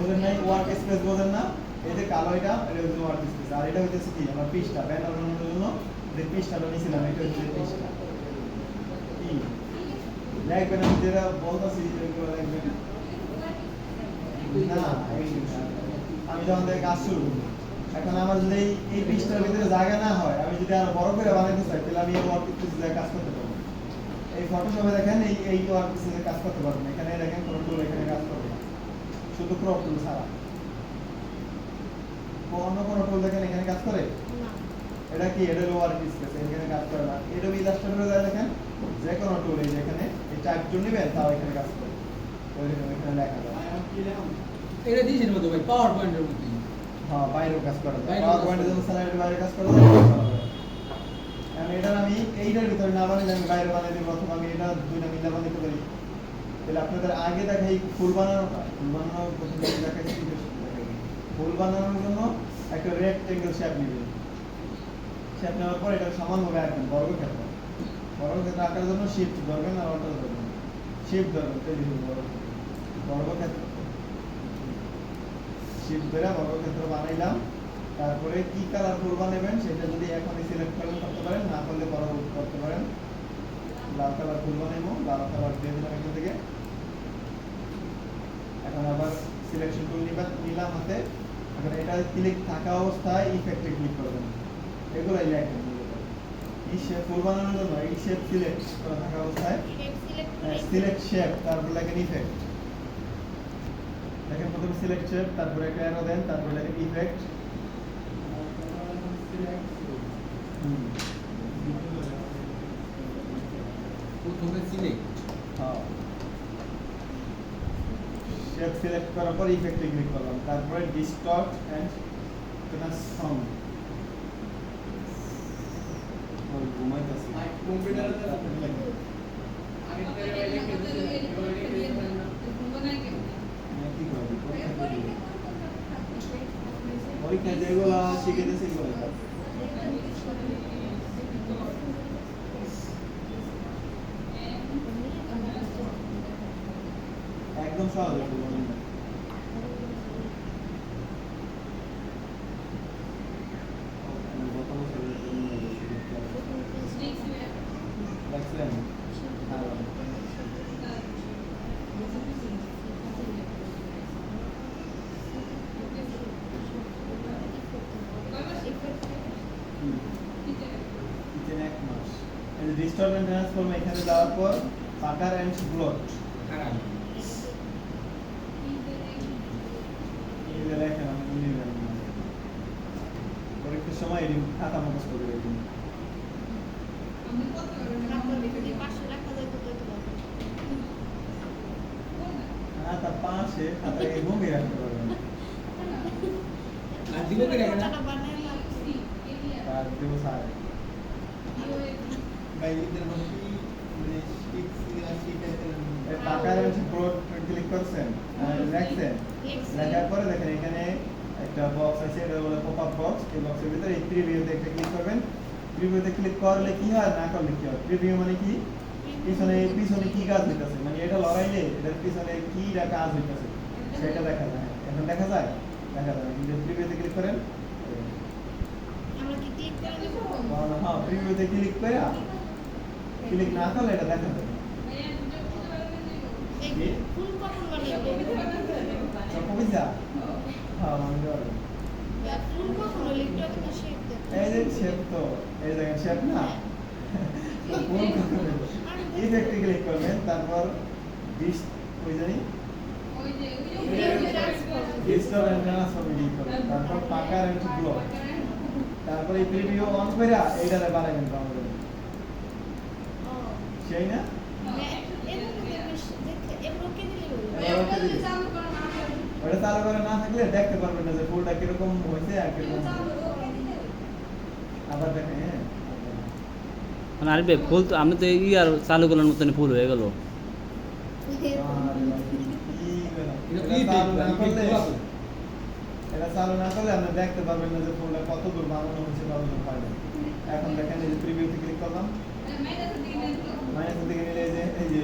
বোঝেন নাই work space বোঝেন না এই যে কালো এটা হচ্ছে ওয়ার্ক স্পেস আর এটা হচ্ছে কি আমার পৃষ্ঠা ব্যানার বানানোর জন্য যে পৃষ্ঠাটা নিয়েছিলাম এটা হচ্ছে পৃষ্ঠা কি লাগবেন আমি যেটা বলতেছি এগুলো লাগবে না আমি যখন থেকে কাজ শুরু করি এখন আমার যদি এই পৃষ্ঠার ভিতরে জায়গা না হয় আমি যদি আরো বড় করে বানাইতে চাই তাহলে আমি এই ওয়ার্ক স্পেসে কাজ করতে পারবো এই ফটোশপে দেখেন এই ওয়ার্ক স্পেসে কাজ করতে পারবেন এখানে দেখেন কোনো টুল এখানে কাজ করবে না শুধু ক্রপ টুল ছাড়া অন্য কোনো টুল দেখেন এখানে কাজ করে না এটা কি এটা ওয়ার্ক স্পেস এখানে কাজ করে না এটা ইলাস্ট্রেটরে যায় দেখেন যে কোনো টুল এই যেখানে এই টাইপ টুল নেবেন তাও এখানে কাজ করে ওই এখানে লেখা যায় এটা দিয়েছেন মতো ভাই পাওয়ার পয়েন্টের মধ্যে হ্যাঁ বাইরেও কাজ করে পাওয়ার পয়েন্টে যেমন স্লাইডের বাইরে কাজ করে এটা আমি এইটার ভিতরে না বানাই আমি বাইরে বানাই দিব অথবা আমি এটা দুইটা মিলে বানাইতে পারি তাহলে আপনাদের আগে দেখাই ফুল বানানোটা ফুল বানানো প্রথমে দেখাইছি ফুল বানানোর জন্য একটা রেক্টেঙ্গেল শেপ নেবেন শেপ নেওয়ার পর এটা সমানভাবে আঁকবেন বর্গক্ষেত্র আঁকার জন্য শিফট ধরবেন আর অল্টার ধরবেন শিফট ধরবেন তৈরি হবে বর্গক্ষেত্র শিফট ধরে বর্গক্ষেত্র বানাইলাম তারপরে কি কালার ফুল বানাবেন সেটা যদি এখনই সিলেক্ট করতে পারেন না করলে পরবর্তী করতে পারেন লাল কালার ফুল বানাইবো লাল কালার দিয়ে দিলাম এখান থেকে এখন আবার সিলেকশন টুল নিলাম হাতে এখন এটা ক্লিক থাকা অবস্থায় ইফেক্টে ক্লিক করবেন এগুলাই লেখেন এই শেপ ফুল বানানোর জন্য এই শেপ সিলেক্ট করা থাকা অবস্থায় সিলেক্ট শেপ তারপর লেখেন ইফেক্ট দেখেন প্রথমে সিলেক্ট শেপ তারপরে একটা অ্যারো দেন তারপরে লেখেন ইফেক্ট প্রথমে সিলেক্ট হ্যাঁ শেপ সিলেক্ট করার পর ইফেক্টে ক্লিক করলাম তারপরে ডিস্টর্ট এন্ড ট্রান্সফর্ম ওই ঘুমাইতেছি কম্পিউটারে পরীক্ষা যেগুলো শিখেছে সেগুলো একদম সহজ ডিস্টর্ট এন্ড ট্রান্সফর্ম এখানে যাওয়ার পর পাকার এন্ড ব্লট পরীক্ষার সময় এটি খাতা মুখস্থ করে রাখবেন খাতা পাশে খাতাকে ঘুমে রাখতে পারবেন আর দিব করে না আর দেব স্যার বাইরের মধ্যে মানে পাকার এন্ড ব্লট ক্লিক করছেন লেখছেন লেখার পরে দেখেন এখানে একটা বক্স আছে এটা হলো পপআপ বক্স এই বক্সের ভিতরে এই প্রিভিউতে একটা ক্লিক করবেন প্রিভিউতে ক্লিক করলে কি হয় না করলে কি হয় প্রিভিউ মানে কি পিছনে কি কাজ হইতাছে মানে এটা লড়াইলে এটার পিছনে কি কাজ হইতাছে সেটা দেখা যায় এখন দেখা যায় কিন্তু প্রিভিউতে ক্লিক করেন আমরা কি ক্লিক করে দেব হ্যাঁ প্রিভিউতে ক্লিক করে ক্লিক না করলে এটা দেখা যাবে এই ফুল কখন বানাইবো কপিজা হ্যাঁ আমি যাবো ফুল কখন লিখতে তো শেপ দে এই যে শেপ তো এই দেখেন শেপ না কোন ইফেক্টে ক্লিক করবেন তারপর ওই জানি ডিস্টর্ট এন্ড ট্রান্সফর্ম ক্লিক করবেন তারপর পাকার এন্ড ব্লক তারপর এই প্রিভিউ অন করে এইটারে বাড়াবেন আমাদের সেই না ওটা চালু করে না থাকলে দেখতে পারবেন না যে ফুলটা কিরকম হয়েছে আর কিরকম আবার দেখেন হ্যাঁ মানে আরে ফুল তো আমি তো এই আর চালু করার মতন ফুল হয়ে গেল এটা চালু না করলে আপনি দেখতে পারবেন না যে ফুলটা কত দূর বানানো হয়েছে কতদূর পারবেন এখন দেখেন এই যে প্রিভিউতে ক্লিক করলাম মাইনাসের দিকে নিলে এই যে